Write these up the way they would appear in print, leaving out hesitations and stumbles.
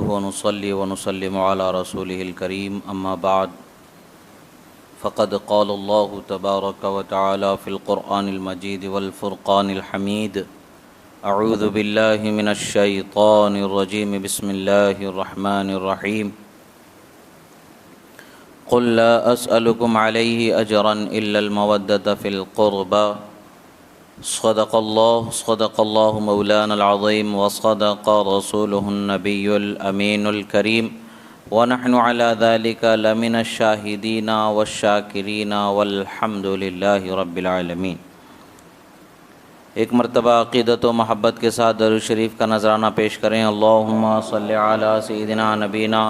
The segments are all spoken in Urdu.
نحمده ونصلي ونسلم على رسوله الكريم أما بعد فقد قال الله تبارك وتعالى في القرآن المجيد والفرقان الحميد أعوذ بالله من الشيطان الرجيم بسم الله الرحمن الرحيم قل لا أسألكم عليه أجرا إلا المودة في القربى صدق الله مولانا العظيم وصدق رسوله النبي الأمين الكريم ونحن على ذلك لمن الشاهدين والشاكرين والحمد لله رب العالمين۔ ایک مرتبہ عقیدت و محبت کے ساتھ درود شریف کا نذرانہ پیش کریں۔ اللہم صلی علی سیدنا نبینا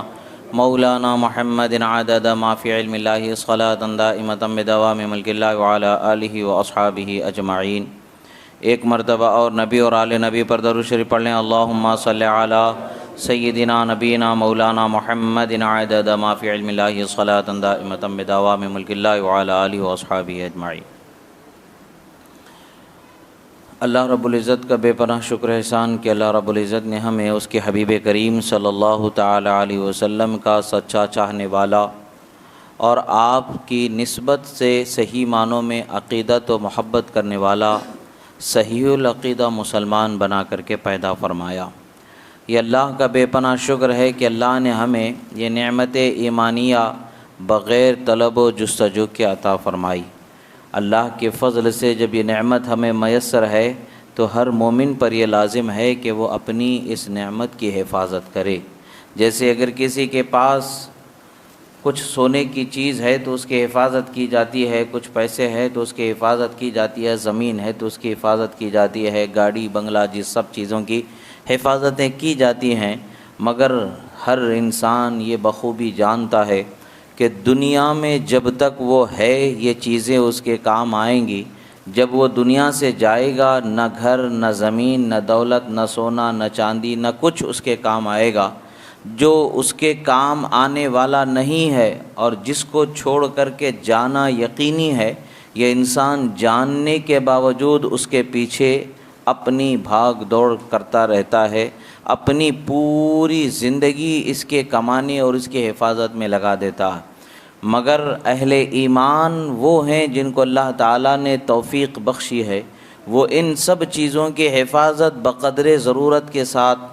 مولانا محمد عدد ما فی علم اللہ صلاۃ دائمۃ بدوام ملک اللہ وعلی آلہ واصحابہ اجمعین۔ ایک مرتبہ اور نبی اور آل نبی پر درود شریف پڑھ لیں۔ اللہم صلی علی سیدنا نبینا مولانا محمد عدد ما فی علم اللہ صلاۃ دائمۃ بدوام ملک اللہ وعلی آلہ واصحابہ اجمعین۔ اللہ رب العزت کا بے پناہ شکر احسان کہ اللہ رب العزت نے ہمیں اس کے حبیب کریم صلی اللہ تعالی علیہ وسلم کا سچا چاہنے والا اور آپ کی نسبت سے صحیح معنوں میں عقیدت و محبت کرنے والا صحیح العقیدہ مسلمان بنا کر کے پیدا فرمایا۔ یہ اللہ کا بے پناہ شکر ہے کہ اللہ نے ہمیں یہ نعمت ایمانیہ بغیر طلب و جستجو کے عطا فرمائی۔ اللہ کے فضل سے جب یہ نعمت ہمیں میسر ہے تو ہر مومن پر یہ لازم ہے کہ وہ اپنی اس نعمت کی حفاظت کرے۔ جیسے اگر کسی کے پاس کچھ سونے کی چیز ہے تو اس کی حفاظت کی جاتی ہے، کچھ پیسے ہے تو اس کی حفاظت کی جاتی ہے، زمین ہے تو اس کی حفاظت کی جاتی ہے، گاڑی بنگلہ جس سب چیزوں کی حفاظتیں کی جاتی ہیں، مگر ہر انسان یہ بخوبی جانتا ہے کہ دنیا میں جب تک وہ ہے یہ چیزیں اس کے کام آئیں گی، جب وہ دنیا سے جائے گا نہ گھر نہ زمین نہ دولت نہ سونا نہ چاندی نہ کچھ اس کے کام آئے گا۔ جو اس کے کام آنے والا نہیں ہے اور جس کو چھوڑ کر کے جانا یقینی ہے، یہ انسان جاننے کے باوجود اس کے پیچھے اپنی بھاگ دوڑ کرتا رہتا ہے، اپنی پوری زندگی اس کے کمانے اور اس کے حفاظت میں لگا دیتا ہے۔ مگر اہل ایمان وہ ہیں جن کو اللہ تعالیٰ نے توفیق بخشی ہے، وہ ان سب چیزوں کی حفاظت بقدر ضرورت کے ساتھ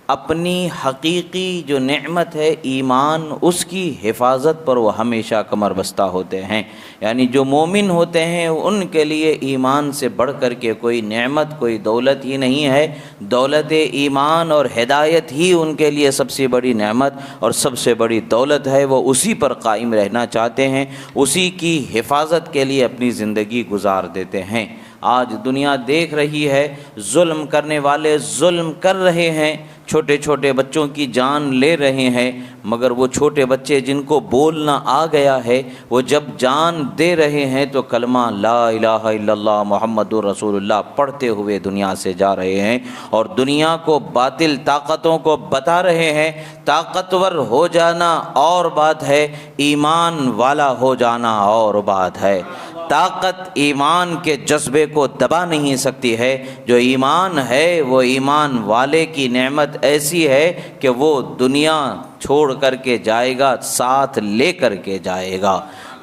اپنی حقیقی جو نعمت ہے ایمان، اس کی حفاظت پر وہ ہمیشہ کمر بستہ ہوتے ہیں۔ یعنی جو مومن ہوتے ہیں ان کے لیے ایمان سے بڑھ کر کے کوئی نعمت کوئی دولت ہی نہیں ہے، دولت ایمان اور ہدایت ہی ان کے لیے سب سے بڑی نعمت اور سب سے بڑی دولت ہے۔ وہ اسی پر قائم رہنا چاہتے ہیں، اسی کی حفاظت کے لیے اپنی زندگی گزار دیتے ہیں۔ آج دنیا دیکھ رہی ہے، ظلم کرنے والے ظلم کر رہے ہیں، چھوٹے چھوٹے بچوں کی جان لے رہے ہیں، مگر وہ چھوٹے بچے جن کو بولنا آ گیا ہے وہ جب جان دے رہے ہیں تو کلمہ لا الہ الا اللہ محمد رسول اللہ پڑھتے ہوئے دنیا سے جا رہے ہیں، اور دنیا کو باطل طاقتوں کو بتا رہے ہیں طاقتور ہو جانا اور بات ہے، ایمان والا ہو جانا اور بات ہے۔ طاقت ایمان کے جذبے کو دبا نہیں سکتی ہے، جو ایمان ہے وہ ایمان والے کی نعمت ایسی ہے کہ وہ دنیا چھوڑ کر کے جائے گا، ساتھ لے کر کے جائے گا۔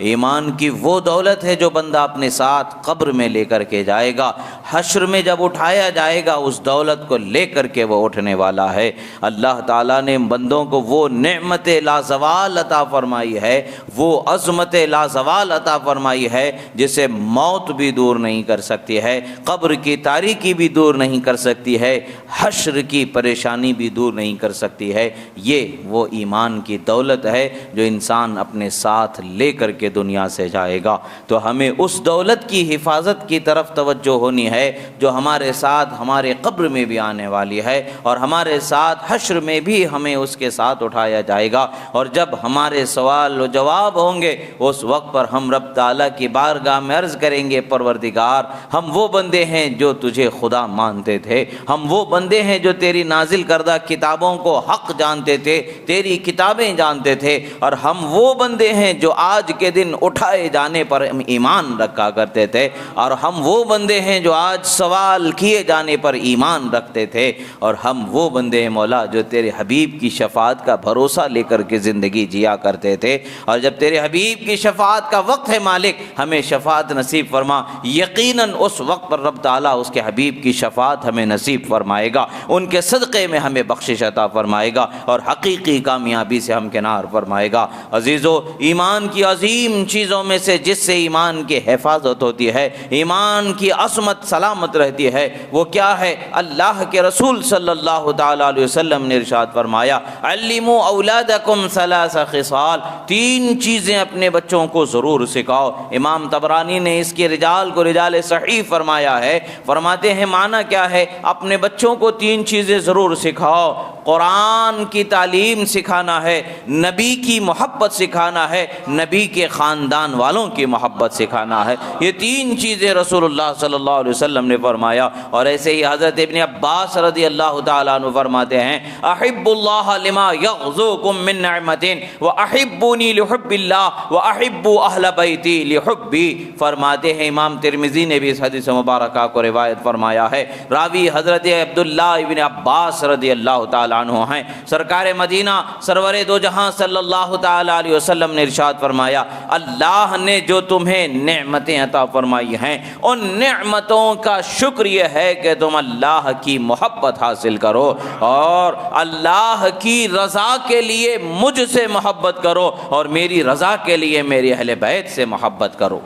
ایمان کی وہ دولت ہے جو بندہ اپنے ساتھ قبر میں لے کر کے جائے گا، حشر میں جب اٹھایا جائے گا اس دولت کو لے کر کے وہ اٹھنے والا ہے۔ اللہ تعالیٰ نے بندوں کو وہ نعمت لازوال عطا فرمائی ہے، وہ عظمت لازوال عطا فرمائی ہے جسے موت بھی دور نہیں کر سکتی ہے، قبر کی تاریکی بھی دور نہیں کر سکتی ہے، حشر کی پریشانی بھی دور نہیں کر سکتی ہے۔ یہ وہ ایمان کی دولت ہے جو انسان اپنے ساتھ لے کر کے دنیا سے جائے گا۔ تو ہمیں اس دولت کی حفاظت کی طرف توجہ ہونی ہے جو ہمارے ساتھ ہمارے قبر میں بھی آنے والی ہے، اور ہمارے ساتھ حشر میں بھی ہمیں اس کے ساتھ اٹھایا جائے گا۔ اور جب ہمارے سوال و جواب ہوں گے اس وقت پر ہم رب تعالیٰ کی بارگاہ میں عرض کریں گے، پروردگار ہم وہ بندے ہیں جو تجھے خدا مانتے تھے، ہم وہ بندے ہیں جو تیری نازل کردہ کتابوں کو حق جانتے تھے، تیری کتابیں جانتے تھے، اور ہم وہ بندے ہیں جو آج کے دن اٹھائے جانے پر ہم ایمان رکھا کرتے تھے، اور ہم وہ بندے ہیں جو آج سوال کیے جانے پر ایمان رکھتے تھے، اور ہم وہ بندے ہیں مولا جو تیرے حبیب کی شفاعت کا بھروسہ لے کر کے زندگی جیا کرتے تھے، اور جب تیرے حبیب کی شفاعت کا وقت ہے مالک ہمیں شفاعت نصیب فرما، یقیناً اس وقت پر رب تعالیٰ اس کے حبیب کی شفاعت ہمیں نصیب فرمائے گا، ان کے صدقے میں ہمیں بخشش عطا فرمائے گا اور حقیقی کامیابی سے ہمکنار فرمائے گا۔ عزیزو، ایمان کی عظیم چیزوں میں سے جس سے ایمان کی حفاظت ہوتی ہے، ایمان کی عصمت سلامت رہتی ہے، وہ کیا ہے؟ اللہ کے رسول صلی اللہ تعالیٰ علیہ وسلم نے ارشاد فرمایا، علموا اولادکم ثلاث خصال، 3 چیزیں اپنے بچوں کو ضرور سکھاؤ۔ امام طبرانی نے اس کے رجال کو رجال صحیح فرمایا ہے، فرماتے ہیں معنی کیا ہے؟ اپنے بچوں کو 3 چیزیں ضرور سکھاؤ، قرآن کی تعلیم سکھانا ہے، نبی کی محبت سکھانا ہے، نبی کے خاندان والوں کی محبت سکھانا ہے۔ یہ 3 چیزیں رسول اللہ صلی اللہ علیہ وسلم نے فرمایا، اور ایسے ہی حضرت ابن عباس رضی اللہ تعالیٰ عنہ فرماتے ہیں، احب اللہ لما یغزوکم من نعمت واحبونی لحب اللہ واحبوا اہل بیتی لحبی۔ فرماتے ہیں امام ترمذی نے بھی اس حدیث مبارکہ کو روایت فرمایا ہے، راوی حضرت عبداللہ ابن عباس رضی اللہ تعالیٰ عنہ ہیں۔ سرکار مدینہ سرور دو جہاں صلی اللہ تعالیٰ علیہ وسلم نے ارشاد فرمایا، اللہ نے جو تمہیں نعمتیں عطا فرمائی ہیں ان نعمتوں کا شکر یہ ہے کہ تم اللہ کی محبت حاصل کرو اور اللہ کی رضا کے لیے مجھ سے محبت کرو اور میری رضا کے لیے میری اہل بیت سے محبت کرو۔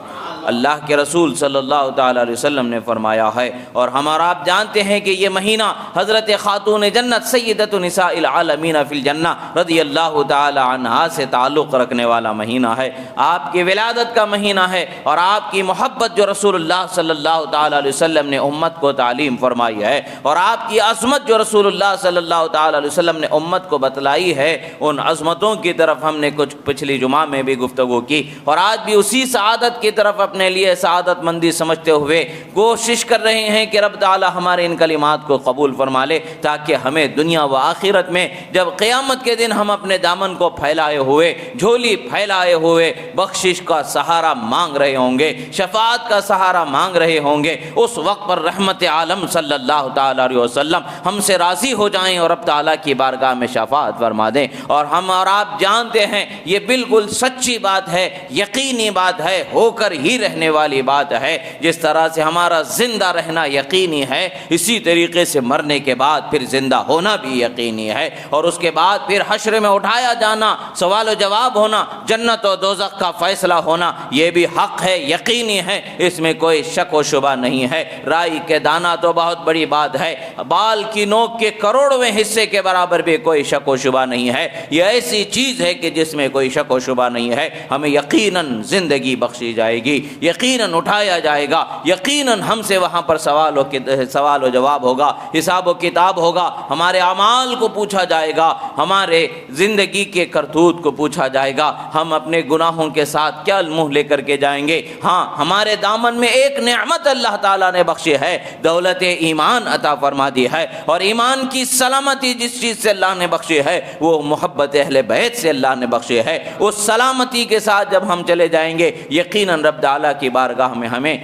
اللہ کے رسول صلی اللہ تعالیٰ علیہ وسلم نے فرمایا ہے، اور ہمارا آپ جانتے ہیں کہ یہ مہینہ حضرت خاتون جنت سیدۃ نساء العالمین فی الجنہ رضی اللہ تعالیٰ عنہا سے تعلق رکھنے والا مہینہ ہے، آپ کی ولادت کا مہینہ ہے، اور آپ کی محبت جو رسول اللہ صلی اللہ تعالیٰ علیہ وسلم نے امت کو تعلیم فرمائی ہے، اور آپ کی عظمت جو رسول اللہ صلی اللہ تعالیٰ علیہ وسلم نے امت کو بتلائی ہے، ان عظمتوں کی طرف ہم نے کچھ پچھلی جمعہ میں بھی گفتگو کی، اور آج بھی اسی سعادت کی طرف اپنے لیے سعادت مندی سمجھتے ہوئے کوشش کر رہے ہیں کہ رب تعالی ہمارے ان کلمات کو قبول فرما لے، تاکہ ہمیں دنیا و آخرت میں جب قیامت کے دن ہم اپنے دامن کو پھیلائے ہوئے، جھولی پھیلائے ہوئے بخشش کا سہارا مانگ رہے ہوں گے، شفاعت کا سہارا مانگ رہے ہوں گے، اس وقت پر رحمت عالم صلی اللہ تعالیٰ علیہ وسلم ہم سے راضی ہو جائیں اور رب تعالیٰ کی بارگاہ میں شفاعت فرما دیں۔ اور ہم اور آپ جانتے ہیں یہ بالکل سچی بات ہے، یقینی بات ہے، ہو کر ہی رہنے والی بات ہے۔ جس طرح سے ہمارا زندہ رہنا یقینی ہے، اسی طریقے سے مرنے کے بعد پھر زندہ ہونا بھی یقینی ہے، اور اس کے بعد پھر حشر میں اٹھایا جانا، سوال و جواب ہونا، جنت و دوزخ کا فیصلہ ہونا، یہ بھی حق ہے، یقینی ہے، اس میں کوئی شک و شبہ نہیں ہے۔ رائی کے دانہ تو بہت بڑی بات ہے، بال کی نوک کے کروڑویں حصے کے برابر بھی کوئی شک و شبہ نہیں ہے۔ یہ ایسی چیز ہے کہ جس میں کوئی شک و شبہ نہیں ہے، ہمیں یقیناً زندگی بخشی جائے گی، یقیناً اٹھایا جائے گا، یقیناً ہم سے وہاں پر سوال و جواب ہوگا، حساب و کتاب ہوگا، ہمارے اعمال کو پوچھا جائے گا، ہمارے زندگی کے کرتوت کو پوچھا جائے گا، ہم اپنے گناہوں کے ساتھ کیا منہ لے کر کے جائیں گے۔ ہاں، ہمارے دامن میں ایک نعمت اللہ تعالیٰ نے بخشی ہے، دولت ایمان عطا فرما دی ہے، اور ایمان کی سلامتی جس چیز سے اللہ نے بخشی ہے وہ محبت اہل بیت سے اللہ نے بخشی ہے۔ اس سلامتی کے ساتھ جب ہم چلے جائیں گے، یقیناً رب تعالیٰ کی بارگاہ میں ہمیں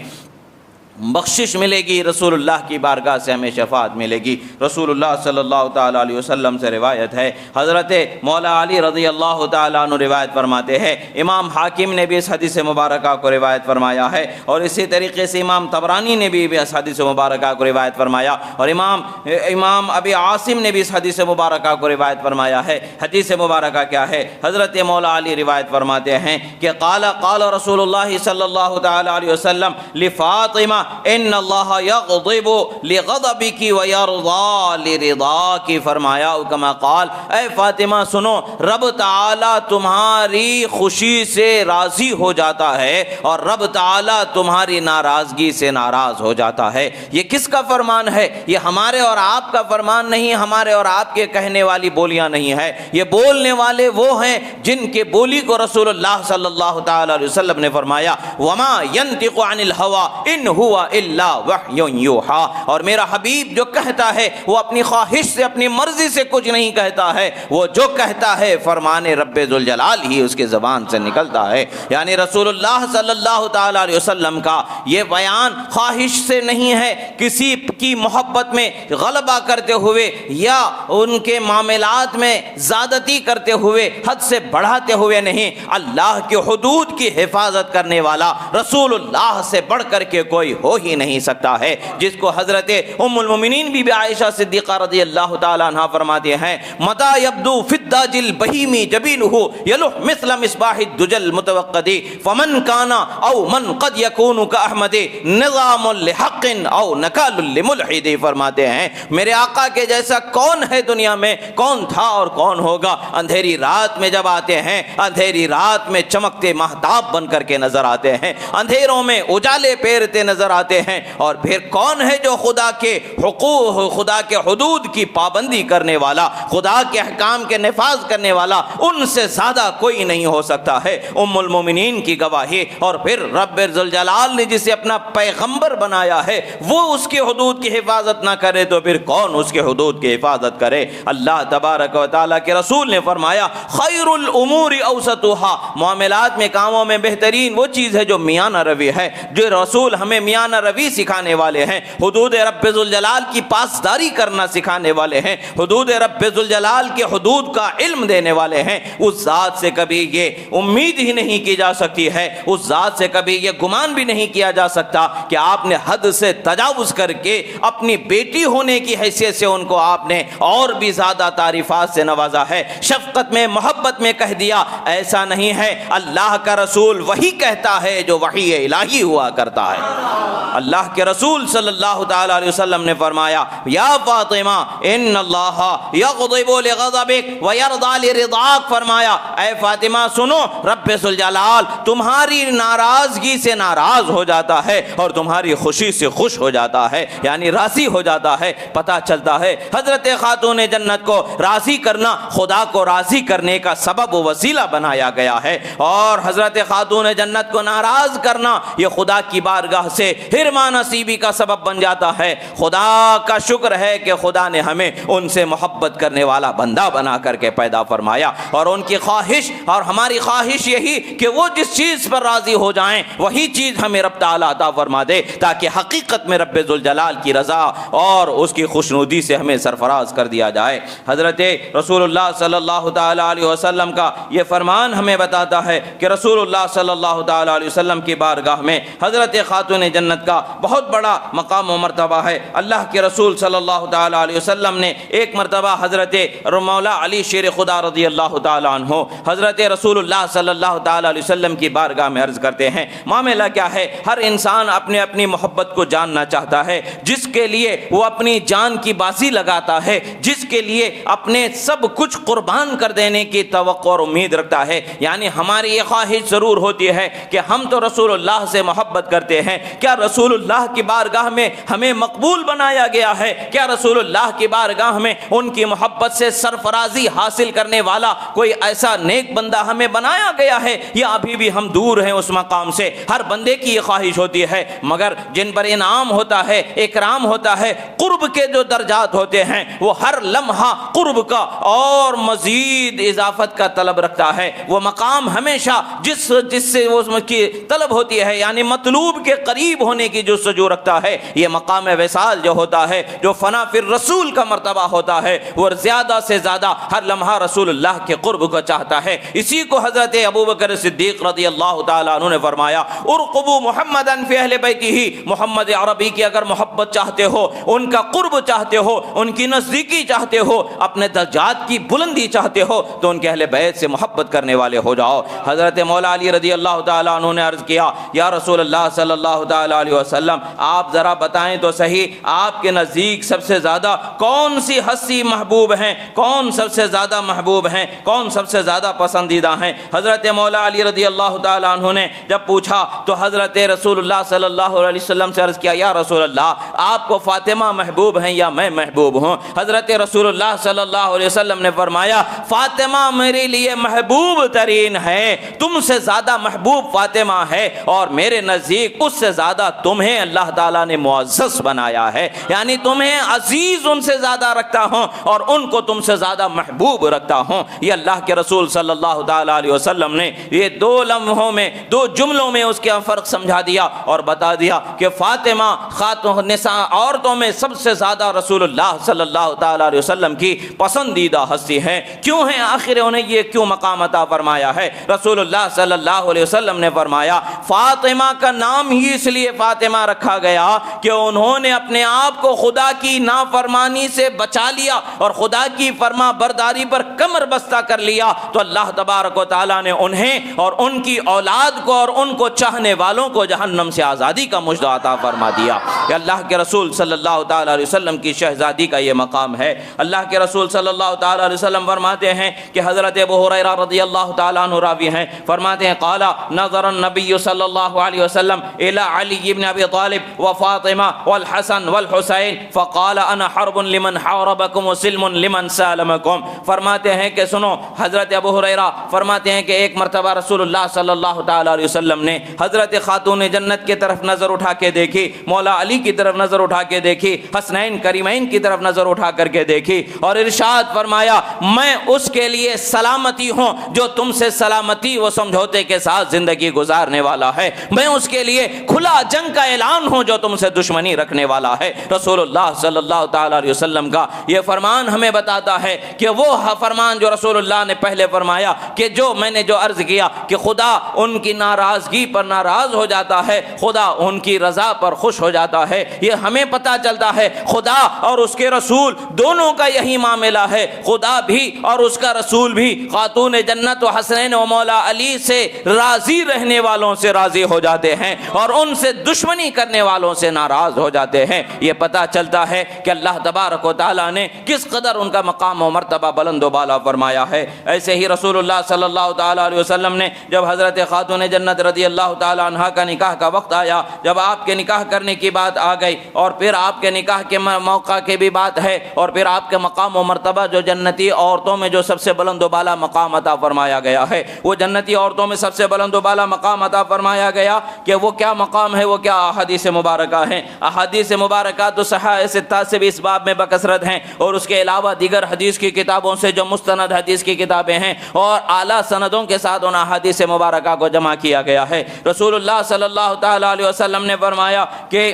بخشش ملے گی، رسول اللہ کی بارگاہ سے ہمیں شفاعت ملے گی۔ رسول اللہ صلی اللہ تعالیٰ علیہ وسلم سے روایت ہے، حضرت مولا علی رضی اللہ تعالیٰ عنہ روایت فرماتے ہیں، امام حاکم نے بھی اس حدیث مبارکہ کو روایت فرمایا ہے، اور اسی طریقے سے امام طبرانی نے بھی اس حدیث مبارکہ کو روایت فرمایا، اور امام ابی عاصم نے بھی اس حدیث مبارکہ کو روایت فرمایا ہے۔ حدیث مبارکہ کیا ہے؟ حضرت مولا علی روایت فرماتے ہیں کہ قال رسول اللہ صلی اللہ تعالیٰ علیہ وسلم لفاطمہ ان اللہ یغضب لغضبک ویرضی لرضاک، فرمایا کما قال، اے فاطمہ سنو، رب تعالی تمہاری خوشی سے راضی ہو جاتا ہے اور رب تعالی تمہاری ناراضگی سے ناراض ہو جاتا ہے۔ یہ کس کا فرمان ہے؟ یہ ہمارے اور آپ کا فرمان نہیں، ہمارے اور آپ کے کہنے والی بولیاں نہیں ہے، یہ بولنے والے وہ ہیں جن کے بولی کو رسول اللہ صلی اللہ تعالی علیہ وسلم نے فرمایا، وما ينطق عن الهوى ان هو هو الا وحی یوحی، اور میرا حبیب جو کہتا ہے وہ اپنی خواہش سے اپنی مرضی سے کچھ نہیں کہتا ہے، وہ جو کہتا ہے فرمان رب ذوالجلال ہی اس کی زبان سے نکلتا ہے۔ یعنی رسول اللہ صلی اللہ تعالی علیہ وسلم کا یہ بیان خواہش سے نہیں ہے، کسی کی محبت میں غلبہ کرتے ہوئے یا ان کے معاملات میں زیادتی کرتے ہوئے، حد سے بڑھاتے ہوئے نہیں۔ اللہ کے حدود کی حفاظت کرنے والا رسول اللہ سے بڑھ کر کے کوئی ہو ہی نہیں سکتا ہے، جس کو حضرت ام المومنین بی بی عائشہ صدیقہ رضی اللہ تعالی عنہ فرماتے ہیں متا یبدو فی الداج البہیمی جبینہ یلح مثل مصباح الدجى المتوقد فمن کان او من قد یکون کاحمد نظام لحق او نکال لملحد۔ فرماتے ہیں میرے آقا کے جیسا کون ہے دنیا میں، کون تھا اور کون ہوگا؟ اندھیری رات میں جب آتے ہیں، اندھیری رات میں چمکتے مہتاب بن کر کے نظر آتے ہیں، اندھیروں میں اجالے پھیرتے نظر آتے ہیں۔ اور پھر کون ہے جو خدا کے حقوق، خدا کے حدود کی پابندی کرنے والا، خدا کے احکام کے نفاذ کرنے والا؟ ان سے زیادہ کوئی نہیں ہو سکتا ہے۔ ام المومنین کی گواہی، اور پھر رب ذوالجلال نے جسے اپنا پیغمبر بنایا ہے وہ اس کے حدود کی حفاظت نہ کرے تو پھر کون اس کے حدود کی حفاظت کرے؟ اللہ تبارک و تعالیٰ کے رسول نے فرمایا خیر الامور اوسطها، معاملات میں، کاموں میں بہترین وہ چیز ہے جو میانہ روی ہے، جو رسول ہمیں میانہ روی سکھانے والے ہیں، حدود رب ذوالجلال کی پاسداری کرنا سکھانے والے ہیں، حدود رب ذوالجلال کے حدود کا علم دینے والے ہیں۔ اس ذات سے کبھی یہ امید ہی نہیں کی جا سکتی ہے، اس ذات سے کبھی یہ گمان بھی نہیں کیا جا سکتا کہ آپ نے حد سے تجاوز کر کے اپنی بیٹی ہونے کی حیثیت سے ان کو آپ نے اور بھی زیادہ تعریفات سے نوازا ہے، شفقت میں، محبت میں کہہ دیا۔ ایسا نہیں ہے، اللہ کا رسول وہی کہتا ہے جو وحی الہی ہوا کرتا ہے۔ اللہ کے رسول صلی اللہ تعالی علیہ وسلم نے فرمایا یا فاطمہ ان اللہ یغضب لغضبک ویرضى لرضاک، فرمایا اے فاطمہ سنو، رب ذوالجلال تمہاری ناراضگی سے ناراض ہو جاتا ہے اور تمہاری خوشی سے خوش ہو جاتا ہے، یعنی راضی ہو جاتا ہے۔ پتہ چلتا ہے حضرت خاتون جنت کو راضی کرنا خدا کو راضی کرنے کا سبب و وسیلہ بنایا گیا ہے، اور حضرت خاتون جنت کو ناراض کرنا یہ خدا کی بارگاہ سے حرمان نصیبی کا سبب بن جاتا ہے۔ خدا کا شکر ہے کہ خدا نے ہمیں ان سے محبت کرنے والا بندہ بنا کر کے پیدا فرمایا، اور ان کی خواہش اور ہماری خواہش یہی کہ وہ جس چیز پر راضی ہو جائیں وہی چیز ہمیں رب تعالیٰ عطا فرما دے، تاکہ حقیقت میں رب ذوالجلال کی رضا اور اس کی خوشنودی سے ہمیں سرفراز کر دیا جائے۔ حضرت رسول اللہ صلی اللہ تعالی علیہ وسلم کا یہ فرمان ہمیں بتاتا ہے کہ رسول اللہ صلی اللہ تعالی علیہ وسلم کی بارگاہ میں حضرت خاتون جنت کا بہت بڑا مقام و مرتبہ ہے۔ اللہ کے رسول صلی اللہ تعالی علیہ وسلم نے ایک مرتبہ حضرت مولا علی شیر خدا رضی اللہ تعالی عنہ حضرت رسول اللہ صلی اللہ تعالی علیہ وسلم کی بارگاہ میں عرض کرتے ہیں معاملہ کیا ہے؟ ہر انسان اپنے اپنی محبت کو جاننا چاہتا ہے، جس کے لیے وہ اپنی جان کی بازی لگاتا ہے، جس کے لیے اپنے سب کچھ قربان کر دینے کی توقع اور امید رکھتا ہے۔ یعنی ہماری یہ خواہش ضرور ہوتی ہے کہ ہم تو رسول اللہ سے محبت کرتے ہیں، کیا رسول اللہ کی بارگاہ میں ہمیں مقبول بنایا گیا ہے؟ کیا رسول اللہ کی بارگاہ میں ان کی محبت سے سرفرازی حاصل کرنے والا کوئی ایسا نیک بندہ ہمیں بنایا گیا ہے، یا ابھی بھی ہم دور ہیں اس مقام سے؟ ہر بندے کی یہ خواہش ہوتی ہے، مگر جن پر انعام ہوتا ہے، اکرام ہوتا ہے، قرب کے جو درجات ہوتے ہیں وہ ہر لمحہ قرب کا اور مزید اضافت کا طلب رکھتا ہے۔ وہ مقام ہمیشہ جس سے اس کی طلب ہوتی ہے، یعنی مطلوب کے قریب ہونے کی جستجو رکھتا ہے۔ یہ مقام وصال جو ہوتا ہے، جو فنا فی الرسول کا مرتبہ ہوتا ہے، وہ زیادہ سے زیادہ ہر لمحہ رسول اللہ کے قرب کو چاہتا ہے۔ اسی کو حضرت ابوبکر صدیق رضی اللہ تعالیٰ عنہ نے فرمایا ارقبوا محمدا فی اہل بیتہ، محمد عربی کی اگر محبت چاہتے ہو، ان کا قرب چاہتے ہو، ان کی نزدیکی چاہتے ہو، اپنے درجات کی بلندی چاہتے ہو، تو ان کے اہل بیت سے محبت کرنے والے ہو جاؤ۔ حضرت مولا علی رضی اللہ تعالیٰ عنہ نے عرض کیا یا رسول اللہ صلی اللہ تعالیٰ علیہ وسلم، آپ ذرا بتائیں تو صحیح آپ کے نزدیک سب سے زیادہ کون سی ہستی محبوب ہیں، کون سب سے زیادہ محبوب ہیں، کون سب سے زیادہ پسندیدہ ہیں؟ حضرت مولا علی رضی اللہ تعالیٰ عنہ نے جب پوچھا تو حضرت رسول اللہ صلی اللہ علیہ وسلم سے عرض کیا یا رسول اللہ، آپ کو فاطمہ محبوب ہیں یا میں محبوب ہوں؟ حضرت رسول اللہ صلی اللہ علیہ وسلم نے فرمایا فاطمہ میرے لیے محبوب ترین ہے، تم سے زیادہ محبوب فاطمہ ہے، اور میرے نزدیک اس سے زیادہ زیادہ تمہیں اللہ تعالیٰ نے معزز بنایا ہے، یعنی تمہیں عزیز ان سے زیادہ رکھتا ہوں اور ان کو تم سے زیادہ محبوب رکھتا ہوں۔ یہ اللہ کے رسول صلی اللہ تعالیٰ علیہ وسلم نے یہ 2 لمحوں میں 2 جملوں میں اس کا فرق سمجھا دیا اور بتا دیا کہ فاطمہ خاتون نساء عورتوں میں سب سے زیادہ رسول اللہ صلی اللہ تعالیٰ علیہ وسلم کی پسندیدہ ہستی ہیں۔ کیوں ہیں آخر انہیں یہ کیوں مقام عطا فرمایا ہے؟ رسول اللہ صلی اللہ علیہ وسلم نے فرمایا فاطمہ کا نام ہی اس لیے فاطمہ رکھا گیا کہ انہوں نے اپنے آپ کو خدا کی نافرمانی سے بچا لیا اور خدا کی فرما برداری پر کمر بستہ کر لیا، تو اللہ تبارک و تعالیٰ نے انہیں اور ان کی اولاد کو اور ان کو چاہنے والوں کو جہنم سے آزادی کا مژدہ عطا فرما دیا۔ کہ اللہ کے رسول صلی اللہ تعالیٰ علیہ وسلم کی شہزادی کا یہ مقام ہے۔ اللہ کے رسول صلی اللہ تعالیٰ علیہ وسلم فرماتے ہیں کہ حضرت ابو ہریرہ رضی اللہ تعالیٰ عنہ راوی ہیں، فرماتے ہیں قال نظر النبی صلی اللہ علیہ وسلم الى علی بن ابی طالب وفاطمہ والحسن والحسین فقال انا حرب لمن حاربکم وسلم لمن سالمکم۔ فرماتے ہیں کہ سنو، حضرت ابو ہریرہ فرماتے ہیں کہ ایک مرتبہ رسول اللہ صلی اللہ تعالیٰ علیہ وسلم نے حضرت خاتون جنت کی طرف نظر اٹھا کے دیکھی، مولا علی کی طرف نظر اٹھا کے دیکھی، حسنین کریمین کی طرف نظر اٹھا کر کے دیکھی اور ارشاد فرمایا میں اس کے لیے سلامتی ہوں جو تم سے سلامتی و سمجھوتے کے ساتھ زندگی گزارنے والا ہے، میں اس کے لیے کھلا جنگ کا اعلان ہوں جو تم سے دشمنی رکھنے والا ہے۔ رسول اللہ صلی اللہ تعالیٰ علیہ وسلم کا یہ فرمان ہمیں بتاتا ہے کہ وہ فرمان جو رسول اللہ نے پہلے فرمایا کہ جو میں نے جو عرض کیا کہ خدا ان کی ناراضگی پر ناراض ہو جاتا ہے، خدا ان کی رضا پر خوش ہو جاتا ہے، یہ ہمیں پتہ چلتا ہے خدا اور اس کے رسول دونوں کا یہی معاملہ ہے۔ خدا بھی اور اس کا رسول بھی خاتون جنت و حسنین و مولا علی سے راضی رہنے والوں سے راضی ہو جاتے ہیں اور ان سے دشمنی کرنے والوں سے ناراض ہو جاتے ہیں۔ یہ پتہ چلتا ہے کہ اللہ تبارک و تعالیٰ نے کس قدر ان کا مقام و مرتبہ بلند و بالا فرمایا ہے۔ ایسے ہی رسول اللہ صلی اللہ تعالیٰ علیہ وسلم نے جب حضرت خاتون جنت رضی اللہ تعالیٰ عنہا کا نکاح کا وقت آیا، جب آپ کے نکاح کرنے کی بات آ گئی اور پھر آپ کے نکاح کے موقع کی بھی بات ہے اور پھر آپ کے مقام و مرتبہ جو جنتی عورتوں میں جو سب سے بلند و بالا مقام عطا فرمایا گیا ہے، وہ جنتی عورتوں میں سب سے بلند و بالا مقام عطا فرمایا گیا کہ وہ کیا مقام ہے، وہ کیا احادیث مبارکہ ہیں۔ احادیث مبارکہ تو صحیح ستہ سے بھی اس باب میں بکثرت ہیں اور اس کے علاوہ دیگر حدیث کی کتابوں سے جو مستند حدیث کی کتابیں ہیں اور اعلیٰ سندوں کے ساتھ ان احادیث مبارکہ کو جمع کیا گیا ہے۔ رسول اللہ صلی اللہ تعالیٰ علیہ وسلم نے فرمایا کہ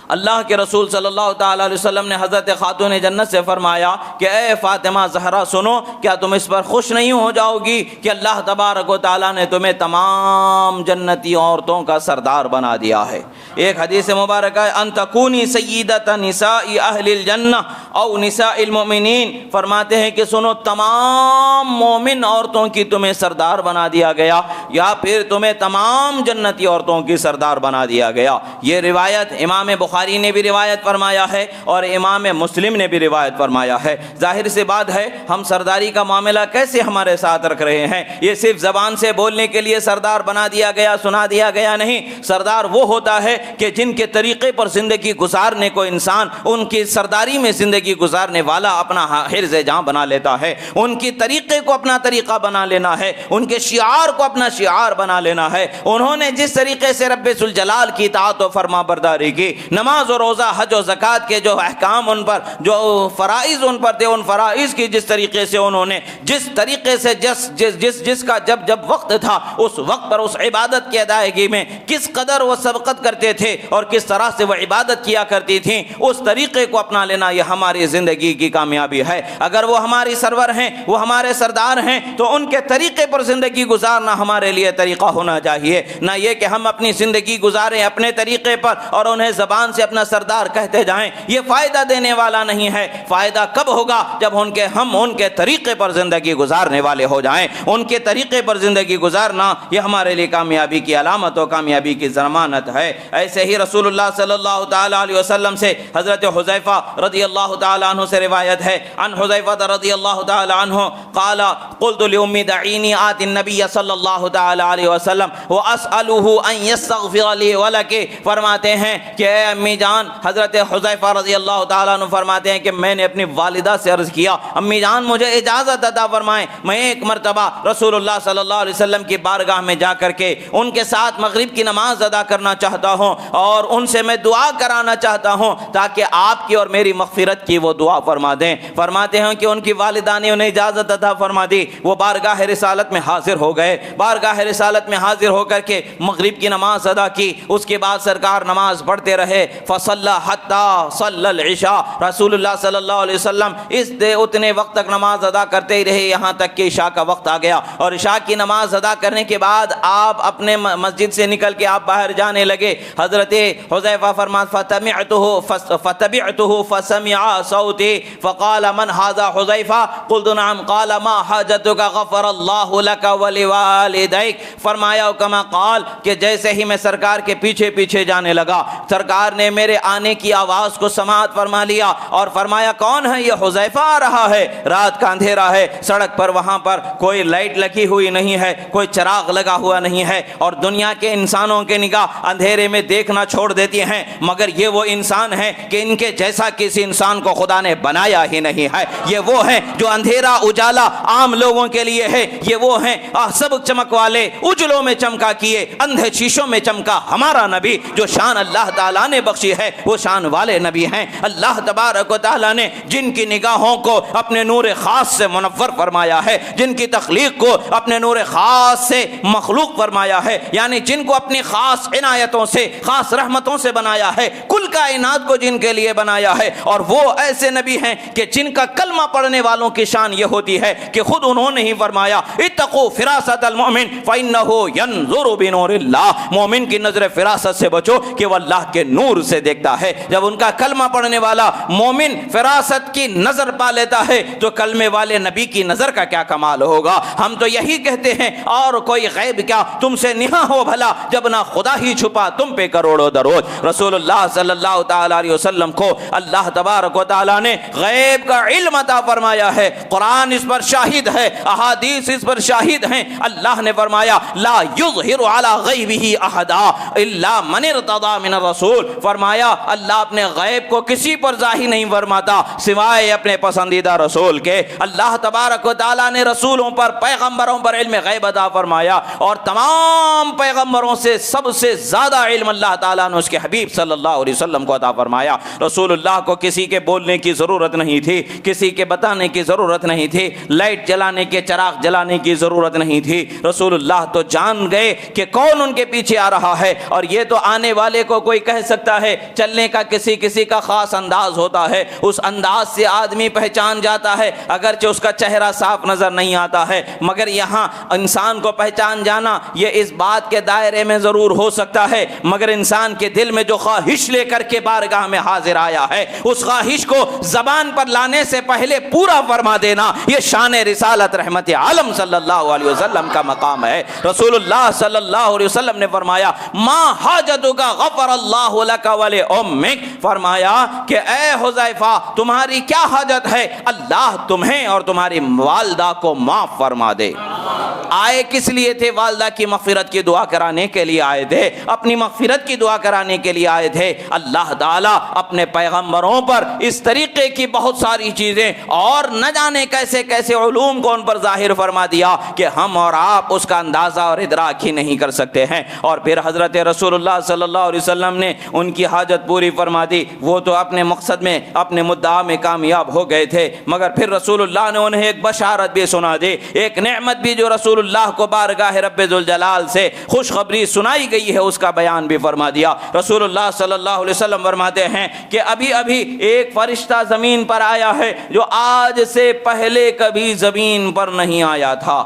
اللہ کے رسول صلی اللہ تعالیٰ علیہ وسلم نے حضرت خاتون جنت سے فرمایا کہ اے فاطمہ زہرا سنو، کیا تم اس پر خوش نہیں ہو جاؤ گی کہ اللہ تبارک و تعالیٰ نے تمہیں تمام جنتی عورتوں کا سردار بنا دیا ہے۔ ایک حدیث مبارکہ ہے ان تکونی سیدۃ نساء اہل الجنہ او نساء المؤمنین، فرماتے ہیں کہ سنو تمام مومن عورتوں کی تمہیں سردار بنا دیا گیا یا پھر تمہیں تمام جنتی عورتوں کی سردار بنا دیا گیا۔ یہ روایت امام بخاری نے بھی روایت فرمایا ہے اور امام مسلم نے بھی روایت فرمایا ہے۔ ظاہر سی بات ہے ہم سرداری کا معاملہ کیسے ہمارے ساتھ رکھ رہے ہیں؟ یہ صرف زبان سے بولنے کے لیے سردار بنا دیا گیا، سنا دیا گیا نہیں۔ سردار وہ ہوتا ہے کہ جن کے طریقے پر زندگی گزارنے کو انسان ان کی سرداری میں زندگی گزارنے والا اپنا حرز جاں بنا لیتا ہے، ان کی طریقے کو اپنا طریقہ بنا لینا ہے، ان کے شعار کو اپنا شعار بنا لینا ہے۔ انہوں نے جس طریقے سے رب ذوالجلال کی اطاعت و فرما برداری کی، نماز و روزہ حج و زکوٰۃ کے جو احکام ان پر جو فرائض ان پر تھے، ان فرائض کی جس طریقے سے انہوں نے جس طریقے سے جس کا جب وقت تھا اس وقت پر اس عبادت کی ادائیگی میں کس قدر وہ سبقت کرتے تھے اور کس طرح سے وہ عبادت کیا کرتی تھیں، اس طریقے کو اپنا لینا یہ ہماری زندگی کی کامیابی ہے۔ اگر وہ ہماری سرور ہیں، وہ ہمارے سردار ہیں، تو ان کے طریقے پر زندگی گزارنا ہمارے لیے طریقہ ہونا چاہیے، نہ یہ کہ ہم اپنی زندگی گزاریں اپنے طریقے پر اور انہیں زبان سے اپنا سردار کہتے جائیں۔ یہ فائدہ دینے والا نہیں ہے۔ فائدہ کب ہوگا؟ جب ہم ان کے طریقے پر زندگی گزارنے والے ہو جائیں۔ ان کے طریقے پر زندگی گزارنا یہ ہمارے لیے کامیابی کی علامت اور کامیابی کی ضمانت ہے۔ ایسے ہی رسول اللہ صلی اللہ تعالیٰ علیہ وسلم سے حضرت حذیفہ رضی اللہ تعالیٰ عنہ سے روایت ہے عن حذیفہ رضی اللہ تعالیٰ عنہ قال قلت لأمی دعینی آت النبی صلی اللہ تعالیٰ علیہ وسلم واسألہ ان یستغفر لی ولک، فرماتے ہیں کہ اے امی جان حضرت حذیفہ رضی اللہ تعالیٰ عنہ فرماتے ہیں کہ میں نے اپنی والدہ سے عرض کیا امی جان مجھے اجازت عطا فرمائیں، میں ایک مرتبہ رسول اللہ صلی اللہ علیہ وسلم کی بارگاہ میں جا کر کے ان کے ساتھ مغرب کی نماز ادا کرنا چاہتا ہوں اور ان سے میں دعا کرانا چاہتا ہوں تاکہ آپ کی اور میری مغفرت کی وہ دعا فرما دیں۔ فرماتے ہیں کہ ان کی والدہ نے انہیں اجازت عطا فرما دی، وہ بارگاہ رسالت میں حاضر ہو گئے، بارگاہ رسالت میں حاضر ہو کر کے مغرب کی نماز ادا کی۔ اس کے بعد سرکار نماز پڑھتے رہے، فصلی حتی صلی العشاء، رسول اللہ صلی اللہ علیہ وسلم اتنے وقت تک نماز ادا کرتے ہی رہے یہاں تک کہ عشاء کا وقت آ گیا، اور عشاء کی نماز ادا کرنے کے بعد آپ اپنے مسجد سے نکل کے آپ باہر جانے لگے۔ حضرت حذیفہ فرماتے فتبعته فسمع صوتی فقال من هذا حذیفہ قلت نعم قال ما حاجتك غفر اللہ لك ولوالديك، فرمایا کما قال کہ جیسے ہی میں سرکار کے پیچھے پیچھے جانے لگا سرکار نے میرے آنے کی آواز کو سماعت فرما لیا اور فرمایا کون ہے یہ؟ حذیفہ آ رہا ہے، رات کا اندھیرا ہے، سڑک پر وہاں پر کوئی لائٹ لگی ہوئی نہیں ہے، کوئی چراغ لگا ہوا نہیں ہے، اور دنیا کے انسانوں کے نگاہ اندھیرے میں دیکھنا چھوڑ دیتی ہیں، مگر یہ وہ انسان ہیں کہ ان کے جیسا کسی انسان کو خدا نے بنایا ہی نہیں ہے۔ یہ وہ ہیں جو اندھیرا اجالا عام لوگوں کے لیے ہے، یہ وہ ہیں سب چمک والے اجلوں میں چمکا کیے اندھے شیشوں میں چمکا ہمارا نبی، جو شان اللہ تعالیٰ نے بخشی ہے وہ شان والے نبی ہیں۔ اللہ تبارک و تعالیٰ نے جن کی نگاہوں کو اپنے نور خاص سے منور فرمایا ہے، جن کی تخلیق کو اپنے نور خاص سے مخلوق فرمایا ہے، یعنی جن کو اپنی خاص عنایتوں سے خاص رحمتوں سے بنایا ہے، کل کائنات کو جن کے لیے بنایا ہے، اور وہ ایسے نبی ہیں کہ جن کا کلمہ پڑھنے والوں کی شان یہ ہوتی ہے کہ خود انہوں نے ہی فرمایا اتقوا فراست المؤمن فإنه ينظر بنور اللہ، مومن کی نظر فراست سے بچو کہ وہ اللہ کے نور سے دیکھتا ہے۔ جب ان کا کلمہ پڑھنے والا مومن فراست کی نظر پا لیتا ہے تو کلمے والے نبی کی نظر کا کیا کمال ہوگا۔ ہم تو یہی کہتے ہیں اور کوئی غیب کیا، تم سے نہاں ہو بھلا جب نہ خدا ہی چھپا تم پہ کروڑوں درود۔ رسول اللہ صلی اللہ تعالی علیہ وسلم کو اللہ تبارک و تعالی نے غیب کا علم عطا فرمایا ہے، قرآن اس پر شاہد ہے، احادیث اس پر شاہد ہیں۔ اللہ نے فرمایا لا یظہر علی غیبہ احدا الا من ارتضی من الرسول، فرمایا اللہ اپنے غیب کو کسی پر ظاہر نہیں فرماتا سوائے اپنے پسندیدہ رسول کے۔ اللہ تبارک و تعالی نے رسولوں پر پیغمبروں پر علم غیب عطا فرمایا، اور تمام پیغمبروں سے سب سے زیادہ علم اللہ تعالیٰ نے اس کے حبیب صلی اللہ علیہ وسلم کو عطا فرمایا۔ رسول اللہ کو کسی کے بولنے کی ضرورت نہیں تھی، کسی کے بتانے کی ضرورت نہیں تھی، لائٹ جلانے کے چراغ جلانے کی ضرورت نہیں تھی۔ رسول اللہ تو جان گئے کہ کون ان کے پیچھے آ رہا ہے، اور یہ تو آنے والے کو کوئی کہہ سکتا ہے، چلنے کا کسی کا خاص انداز ہوتا ہے، اس انداز سے آدمی پہچان جاتا ہے، اگرچہ اس کا چہرہ صاف نظر نہیں آتا ہے، مگر یہاں انسان کو پہچان جانا یہ اس بات کے دائرے میں ضرور ہو سکتا ہے، مگر انسان کے دل میں جو خواہش لے کر کے بارگاہ میں حاضر آیا ہے اس خواہش کو زبان پر لانے سے پہلے پورا فرما دینا یہ شان رسالت رحمت عالم صلی اللہ علیہ وسلم کا مقام ہے۔ رسول اللہ صلی اللہ علیہ وسلم نے فرمایا ما حاجتک غفر اللہ لک ولامک، فرمایا کہ اے حذیفہ تمہاری کیا حاجت ہے، اللہ تمہیں اور تمہاری والدہ کو معاف فرما دے۔ آئے کس لیے تھے؟ والدہ کی مغفرت کی دعا کرانے کے لیے آئے تھے، اپنی مغفرت کی دعا کرانے کے لیے آئے تھے۔ اللہ تعالیٰ اپنے پیغمبروں پر اس طریقے کی بہت ساری چیزیں اور نہ جانے کیسے کیسے علوم کو ان پر ظاہر فرما دیا کہ ہم اور آپ اس کا اندازہ اور ادراک ہی نہیں کر سکتے ہیں۔ اور پھر حضرت رسول اللہ صلی اللہ علیہ وسلم نے ان کی حاجت پوری فرما دی، وہ تو اپنے مقصد میں اپنے مدعا میں کامیاب ہو گئے تھے، مگر پھر رسول اللہ نے انہیں ایک بشارت بھی سنا دی، ایک نعمت بھی جو رسول اللہ کو بارگاہ رب ذوالجلال سے خوشخبری سنائی گئی ہے اس کا بیان بھی فرما دیا۔ رسول اللہ صلی اللہ علیہ وسلم فرماتے ہیں کہ ابھی ابھی ایک فرشتہ زمین پر آیا ہے جو آج سے پہلے کبھی زمین پر نہیں آیا تھا۔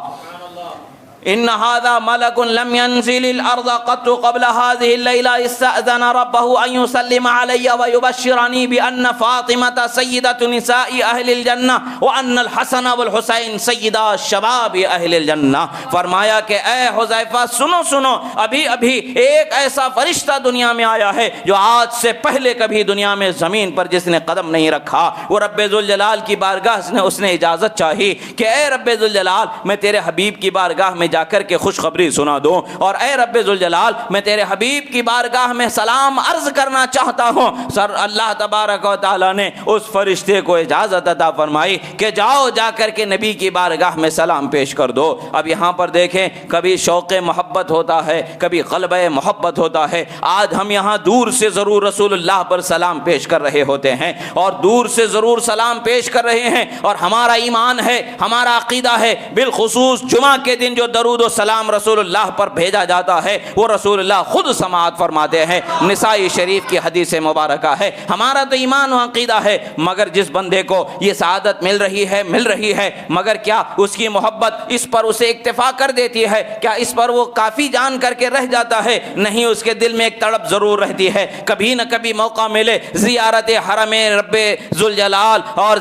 ان هذا ملك لم ينزل الارض قط قبل هذه الليله استاذن ربه ان يسلم علي ويبشرني بان فاطمه سيده نساء اهل الجنه وان الحسن والحسين سيدا شباب اهل الجنه، فرمایا کہ اے حذیفہ سنو سنو، ابھی ابھی ایک ایسا فرشتہ دنیا میں آیا ہے جو آج سے پہلے کبھی دنیا میں زمین پر جس نے قدم نہیں رکھا، وہ رب ذوالجلال کی بارگاہ اس نے اجازت چاہی کہ اے رب ذوالجلال میں تیرے حبیب کی بارگاہ میں جا کر کے خوشخبری سنا دوں، اور اے رب ذوالجلال میں تیرے حبیب کی بارگاہ میں سلام عرض کرنا چاہتا ہوں۔ سر اللہ تبارک و تعالیٰ نے اس فرشتے کو اجازت عطا فرمائی کہ جاؤ جا کر کے نبی کی بارگاہ میں سلام پیش کر دو۔ اب یہاں پر دیکھیں، کبھی شوق محبت ہوتا ہے، کبھی غلبہ محبت ہوتا ہے۔ آج ہم یہاں دور سے ضرور رسول اللہ پر سلام پیش کر رہے ہوتے ہیں، اور دور سے ضرور سلام پیش کر رہے ہیں، اور ہمارا ایمان ہے، ہمارا عقیدہ ہے، بالخصوص جمعہ کے دن جو درود و سلام رسول اللہ پر بھیجا جاتا ہے وہ رسول اللہ خود سماعت فرماتے ہیں۔ نسائی شریف کی حدیث مبارکہ ہے۔ ہمارا تو ایمان و عقیدہ ہے، مگر جس بندے کو یہ سعادت مل رہی ہے، مگر کیا اس کی محبت اس پر اسے اکتفا کر دیتی ہے؟ کیا اس پر وہ کافی جان کر کے رہ جاتا ہے؟ نہیں، اس کے دل میں ایک تڑپ ضرور رہتی ہے، کبھی نہ کبھی موقع ملے زیارت حرم رب ذوالجلال اور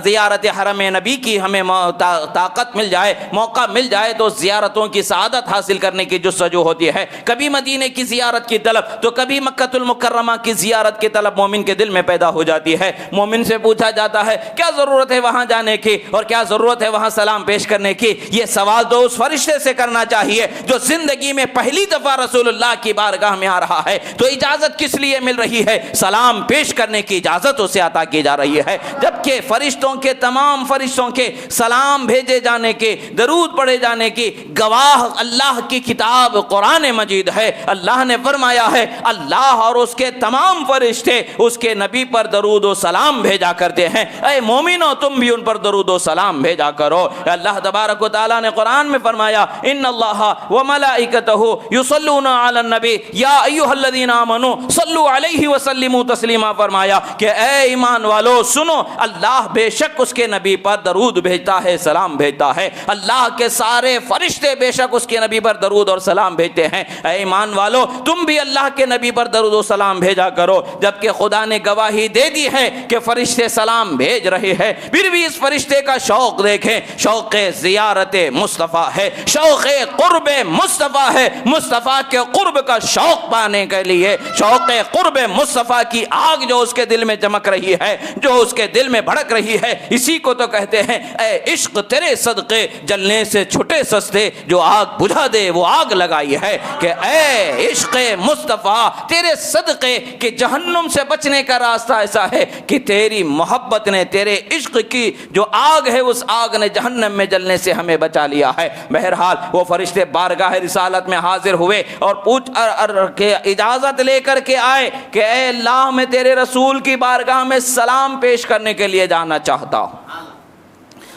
زیارت حرم نبی کی ہمیں طاقت مل جائے، موقع مل جائے تو زیارتوں کی سعادت حاصل کرنے کی جستجو ہوتی ہے۔ کبھی مدینے کی زیارت کی طلب تو کبھی مکہ المکرمہ کی زیارت کی طلب مومن کے دل میں پیدا ہو جاتی ہے۔ مومن سے پوچھا جاتا ہے کیا ضرورت ہے وہاں جانے کی، اور کیا ضرورت ہے وہاں سلام پیش کرنے کی؟ یہ سوال تو اس فرشتے سے کرنا چاہیے جو زندگی میں پہلی دفعہ رسول اللہ کی بارگاہ میں آ رہا ہے۔ تو اجازت کس لیے مل رہی ہے؟ سلام پیش کرنے کی اجازت اسے عطا کی جا رہی ہے، جبکہ تمام فرشتوں کے سلام بھیجے جانے کے، درود پڑھے جانے کی گواہ اللہ کی کتاب قرآن مجید ہے۔ اللہ نے فرمایا ہے اللہ اور اس کے تمام فرشتے اس کے نبی پر درود و سلام بھیجا کرتے ہیں۔ اے مومنو تم بھی ان پر درود و سلام بھیجا کرو۔ اللہ تبارک و تعالیٰ نے قرآن میں فرمایا ان اللہ وملائکتہ یصلون علی النبی یا ایھا الذین آمنوا صلوا علیہ وسلموا تسلیما، فرمایا کہ اے ایمان والو سنو، اللہ بے شک اس کے نبی پر درود بھیجتا ہے، سلام بھیجتا ہے۔ اللہ کے سارے فرشتے بے شک اس کے نبی پر درود اور سلام بھیجتے ہیں۔ اے ایمان والو تم بھی اللہ کے نبی پر درود و سلام بھیجا کرو، جبکہ خدا نے گواہی دے دی ہے کہ فرشتے سلام بھیج رہے ہیں۔ پھر بھی اس فرشتے کا شوق دیکھیں، شوق زیارت مصطفیٰ ہے، شوق قرب مصطفیٰ ہے۔ مصطفیٰ کے قرب کا شوق پانے کے لیے، شوق قرب مصطفیٰ کی آگ جو اس کے دل میں چمک رہی ہے، جو اس کے دل میں بھڑک رہی ہے، اسی کو تو کہتے ہیں اے عشق تیرے صدقے جلنے سے چھٹے سستے، جو آگ بجھا دے وہ آگ لگائی ہے۔ کہ اے عشق مصطفیٰ تیرے صدقے کہ جہنم سے بچنے کا راستہ ایسا ہے کہ تیری محبت نے، تیرے عشق کی جو آگ ہے اس آگ نے جہنم میں جلنے سے ہمیں بچا لیا ہے۔ بہرحال وہ فرشتے بارگاہ رسالت میں حاضر ہوئے اور اجازت لے کر کے آئے کہ اے اللہ میں تیرے رسول کی بارگاہ میں سلام پیش کرنے کے لیے جانا چاہتا ہوں۔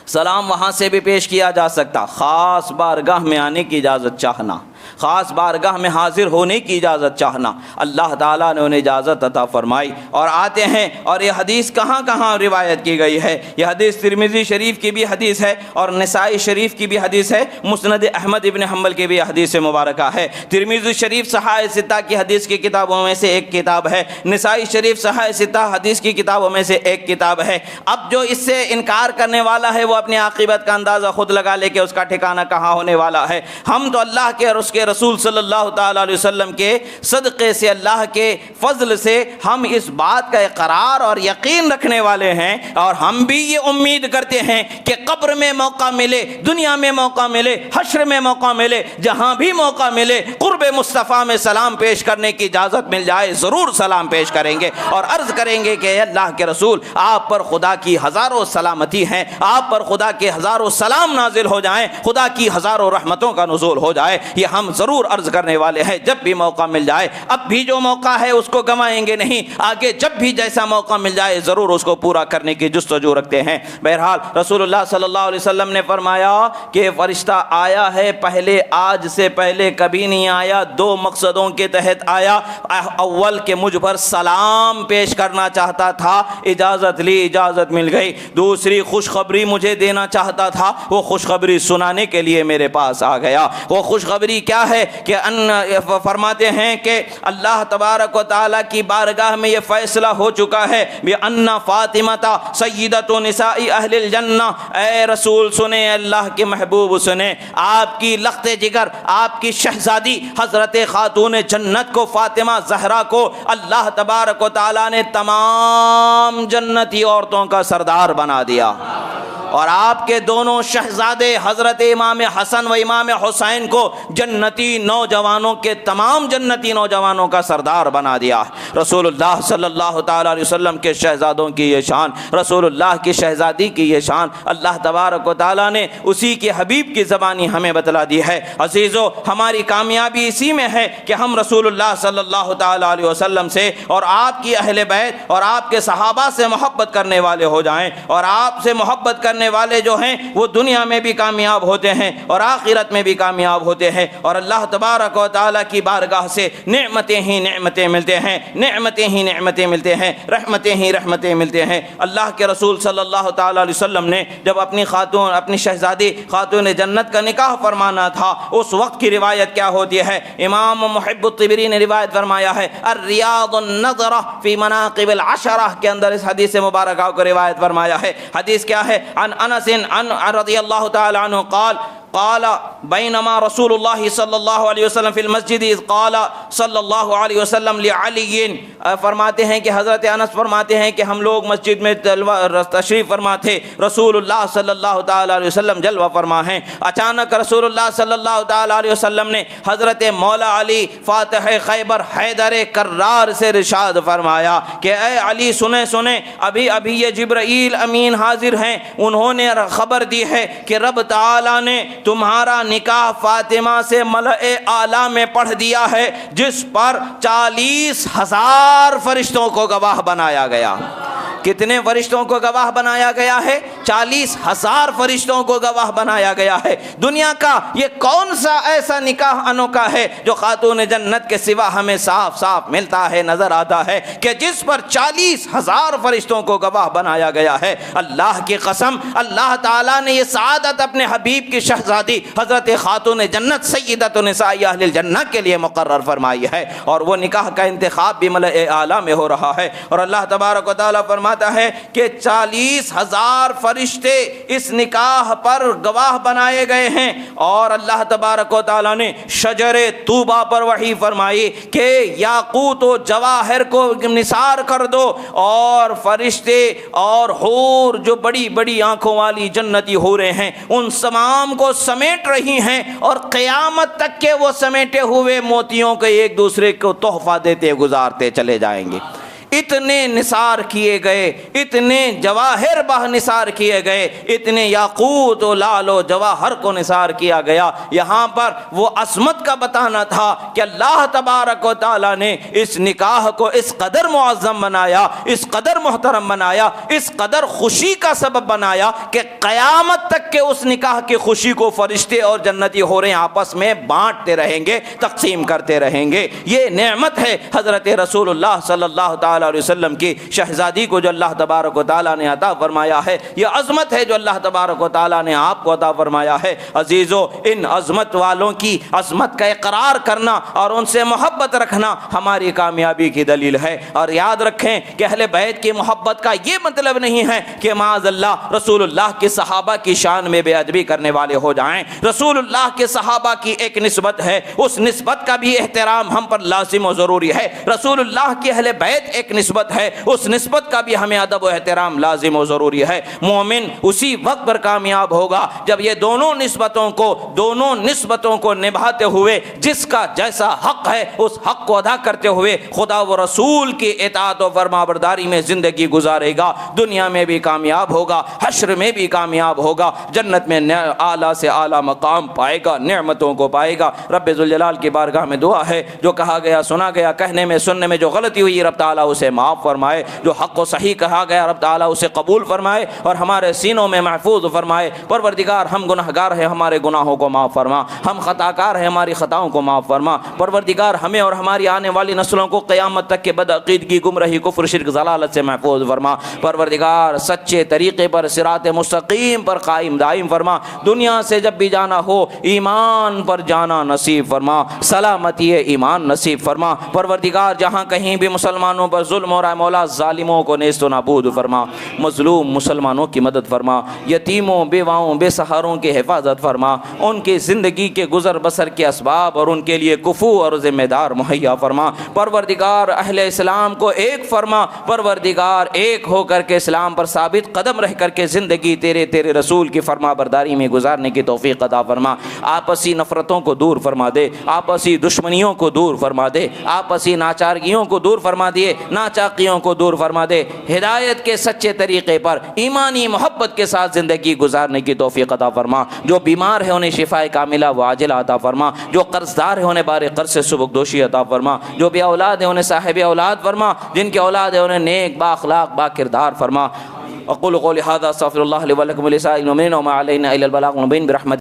سلام وہاں سے بھی پیش کیا جا سکتا، خاص بارگاہ میں آنے کی اجازت چاہنا، خاص بارگاہ میں حاضر ہونے کی اجازت چاہنا، اللہ تعالیٰ نے انہیں اجازت عطا فرمائی۔ اور آتے ہیں، اور یہ حدیث کہاں کہاں روایت کی گئی ہے؟ یہ حدیث ترمذی شریف کی بھی حدیث ہے، اور نسائی شریف کی بھی حدیث ہے، مسند احمد ابن حنبل کی بھی حدیث مبارکہ ہے۔ ترمذی شریف صحاح ستہ کی حدیث کی کتابوں میں سے ایک کتاب ہے، نسائی شریف صحاح ستہ حدیث کی کتابوں میں سے ایک کتاب ہے۔ اب جو اس سے انکار کرنے والا ہے وہ اپنی عاقبت کا اندازہ خود لگا لے کہ اس کا ٹھکانہ کہاں ہونے والا ہے۔ ہم تو اللہ کے اور اس کے رسول صلی اللہ تعالیٰ علیہ وسلم کے صدقے سے، اللہ کے فضل سے ہم اس بات کا اقرار اور یقین رکھنے والے ہیں، اور ہم بھی یہ امید کرتے ہیں کہ قبر میں موقع ملے، دنیا میں موقع ملے، حشر میں موقع ملے، جہاں بھی موقع ملے قرب مصطفیٰ میں سلام پیش کرنے کی اجازت مل جائے ضرور سلام پیش کریں گے، اور عرض کریں گے کہ اللہ کے رسول آپ پر خدا کی ہزاروں سلامتی ہیں، آپ پر خدا کے ہزاروں سلام نازل ہو جائیں، خدا کی ہزاروں رحمتوں کا نزول ہو جائے۔ یہ ہم ضرور عرض کرنے والے ہیں جب بھی موقع مل جائے۔ اب بھی جو موقع ہے اس کو گنوائیں گے نہیں، آگے جب بھی جیسا موقع مل جائے ضرور اس کو پورا کرنے کی جستجو رکھتے ہیں۔ بہرحال رسول اللہ صلی اللہ علیہ وسلم نے فرمایا کہ فرشتہ آیا ہے، پہلے آج سے پہلے کبھی نہیں آیا، دو مقصدوں کے تحت آیا۔ اول کہ مجھ پر سلام پیش کرنا چاہتا تھا، اجازت لی، اجازت مل گئی۔ دوسری خوشخبری مجھے دینا چاہتا تھا، وہ خوشخبری سنانے کے لیے میرے پاس آ گیا۔ وہ خوشخبری کیا ہے کہ فرماتے ہیں کہ اللہ تبارک و تعالیٰ کی بارگاہ میں یہ فیصلہ ہو چکا ہے بِأَنَّ فاطمة سیدۃ نساء اہل الجنہ۔ اے رسول سنیں، اللہ کے محبوب سنیں، آپ کی لخت جگر، آپ کی شہزادی حضرت خاتون جنت کو، فاطمہ زہرا کو اللہ تبارک و تعالیٰ نے تمام جنتی عورتوں کا سردار بنا دیا۔ اور آپ کے دونوں شہزادے حضرت امام حسن و امام حسین کو جنتی نوجوانوں کے تمام جنتی نوجوانوں کا سردار بنا دیا۔ رسول اللہ صلی اللہ تعالیٰ علیہ وسلم کے شہزادوں کی یہ شان، رسول اللہ کی شہزادی کی یہ شان اللہ تبارک و تعالیٰ نے اسی کے حبیب کی زبانی ہمیں بتلا دی ہے۔ عزیزو، ہماری کامیابی اسی میں ہے کہ ہم رسول اللہ صلی اللہ تعالیٰ علیہ وسلم سے اور آپ کی اہل بیت اور آپ کے صحابہ سے محبت کرنے والے ہو جائیں، اور آپ سے محبت کرنے والے جو ہیں وہ دنیا میں بھی کامیاب ہوتے ہیں اور آخرت میں بھی کامیاب ہوتے ہیں، اور اللہ تبارک و تعالیٰ کی بارگاہ سے نعمتیں ہی نعمتیں ملتے ہیں، نعمتیں ہی نعمتیں ملتے ہیں، رحمتیں ہی رحمتیں ملتے ہیں۔ اللہ کے رسول صلی اللہ تعالیٰ علیہ وسلم نے جب اپنی شہزادی خاتون جنت کا نکاح فرمانا تھا، اس وقت کی روایت کیا ہوتی ہے؟ امام محب الطبری نے روایت فرمایا ہے، الریاض النظرہ فی مناقب العشرہ کے اندر اس حدیث مبارکہ کو روایت فرمایا ہے۔ حدیث کیا ہے؟ عن انس رضی اللہ تعالی عنہ قال بینما رسول اللہ صلی اللہ علیہ وسلم فی المسجد اذ قال صلی اللہ علیہ وسلم لعلی، فرماتے ہیں کہ حضرت انس فرماتے ہیں کہ ہم لوگ مسجد میں تشریف فرما تھے، رسول اللہ صلی اللہ تعالی علیہ وسلم جلوہ فرما ہیں، اچانک رسول اللہ صلی اللہ تعالی علیہ وسلم نے حضرت مولا علی فاتح خیبر حیدر کرار سے ارشاد فرمایا کہ اے علی سنیں، ابھی یہ جبرائیل امین حاضر ہیں، انہوں نے خبر دی ہے کہ رب تعالی نے تمہارا نکاح فاطمہ سے ملأ اعلیٰ میں پڑھ دیا ہے، جس پر 40,000 فرشتوں کو گواہ بنایا گیا۔ کتنے فرشتوں کو گواہ بنایا گیا ہے؟ 40,000 فرشتوں کو گواہ بنایا گیا ہے۔ دنیا کا یہ کون سا ایسا نکاح انوکھا ہے جو خاتون جنت کے سوا ہمیں صاف صاف ملتا ہے، نظر آتا ہے کہ جس پر 40,000 فرشتوں کو گواہ بنایا گیا ہے۔ اللہ کی قسم، اللہ تعالیٰ نے یہ سعادت اپنے حبیب کی شہزادی حضرت خاتون جنت سیدۃ نساء اہل الجنہ کے لیے مقرر فرمائی ہے، اور وہ نکاح کا انتخاب بھی ملأ اعلیٰ میں ہو رہا ہے۔ اور اللہ تبارک و تعالیٰ فرماتا ہے کہ 40,000 فرشتے اس نکاح پر گواہ بنائے گئے ہیں، اور اللہ تبارک و تعالیٰ نے شجر طوبہ پر وحی فرمائی کہ یاقوت و جواہر کو نثار کر دو، اور فرشتے اور حور جو بڑی بڑی آنکھوں والی جنتی حوریں ہیں ان تمام کو سمیٹ رہی ہیں، اور قیامت تک کے وہ سمیٹے ہوئے موتیوں کے ایک دوسرے کو تحفہ دیتے گزارتے چلے جائیں گے۔ اتنے نثار کیے گئے، اتنے جواہر بہ نثار کیے گئے، اتنے یاقوت و لال و جواہر کو نثار کیا گیا۔ یہاں پر وہ عظمت کا بتانا تھا کہ اللہ تبارک و تعالیٰ نے اس نکاح کو اس قدر معظم بنایا، اس قدر محترم بنایا، اس قدر خوشی کا سبب بنایا کہ قیامت تک کے اس نکاح کی خوشی کو فرشتے اور جنتی حوریں آپس میں بانٹتے رہیں گے، تقسیم کرتے رہیں گے۔ یہ نعمت ہے حضرت رسول اللہ صلی اللہ تعالیٰ علیہ وسلم کی شہزادی کو جو اللہ تبارک و تعالیٰ نے عطا فرمایا ہے، یہ عظمت ہے جو اللہ تبارک و تعالیٰ نے آپ کو عطا فرمایا ہے۔ عزیزو، ان عظمت والوں کی عظمت کا اقرار کرنا اور ان سے محبت رکھنا ہماری کامیابی کی دلیل ہے۔ اور یاد رکھیں کہ اہل بیت کی محبت کا یہ مطلب نہیں ہے کہ معاذ اللہ رسول اللہ کے صحابہ کی شان میں بے ادبی کرنے والے ہو جائیں۔ رسول اللہ کے صحابہ کی ایک نسبت ہے، اس نسبت کا بھی احترام ہم پر لازم و ضروری ہے۔ رسول اللہ کی اہل بیت ایک نسبت ہے، اس نسبت کا بھی ہمیں ادب و احترام لازم و ضروری ہے۔ مومن اسی وقت پر کامیاب ہوگا جب یہ دونوں نسبتوں کو نبھاتے ہوئے جس کا جیسا حق ہے اس حق کو ادا کرتے ہوئے خدا و رسول کی اطاعت و فرمانبرداری میں زندگی گزارے گا، دنیا میں بھی کامیاب ہوگا، حشر میں بھی کامیاب ہوگا، جنت میں اعلیٰ سے اعلیٰ مقام پائے گا، نعمتوں کو پائے گا۔ رب ذوالجلال کی بارگاہ میں دعا ہے جو کہا گیا سنا گیا، کہنے میں سننے میں جو غلطی ہوئی رب تعالیٰ اسے معاف فرمائے، جو حق و صحیح کہا گیا رب تعالیٰ اسے قبول فرمائے اور ہمارے سینوں میں محفوظ فرمائے۔ پروردگار ہم گناہگار ہیں، ہمارے گناہوں کو معاف فرما، ہم خطاکار ہیں، ہماری خطاؤں کو معاف فرما۔ پروردگار ہمیں اور ہماری آنے والی نسلوں کو قیامت تک کے بدعقیدگی، گمراہی، کفر، شرک، ضلالت سے محفوظ فرما۔ پروردگار سچے طریقے پر، صراط مستقیم پر قائم دائم فرما۔ دنیا سے جب بھی جانا ہو ایمان پر جانا نصیب فرما، سلامتی ایمان نصیب فرما۔ پروردگار جہاں کہیں بھی مسلمانوں پر ظلم ہو رہا ہے مولا ظالموں کو نیست و نابود فرما، مظلوم مسلمانوں کی مدد فرما، یتیموں بیواؤں بے سہاروں کی حفاظت فرما، ان کی زندگی کے گزر بسر کے اسباب اور ان کے لیے کفو اور ذمہ دار مہیا فرما۔ پروردگار اہل اسلام کو ایک فرما، پروردگار ایک ہو کر کے اسلام پر ثابت قدم رہ کر کے زندگی تیرے رسول کی فرما برداری میں گزارنے کی توفیق عطا فرما۔ آپسی نفرتوں کو دور فرما دے، آپسی دشمنیوں کو دور فرما دے، آپسی ناچارگیوں کو دور فرما دے، ناچاقیوں کو دور فرما دے، ہدایت کے سچے طریقے پر ایمانی محبت کے ساتھ زندگی گزارنے کی توفیق عطا فرما۔ جو بیمار ہے انہیں شفاء کاملہ و عاجلہ عطا فرما، جو قرض دار ہے انہیں بار قرض سے سبکدوشی عطا فرما، جو بے اولاد ہے انہیں صاحب اولاد فرما، جن کے اولاد ہے انہیں نیک با اخلاق با کردار فرما۔ اقول قولی ھذا استغفر اللہ لی ولکم ولسائر المؤمنین وما علینا الا البلاغ المبین برحمتہ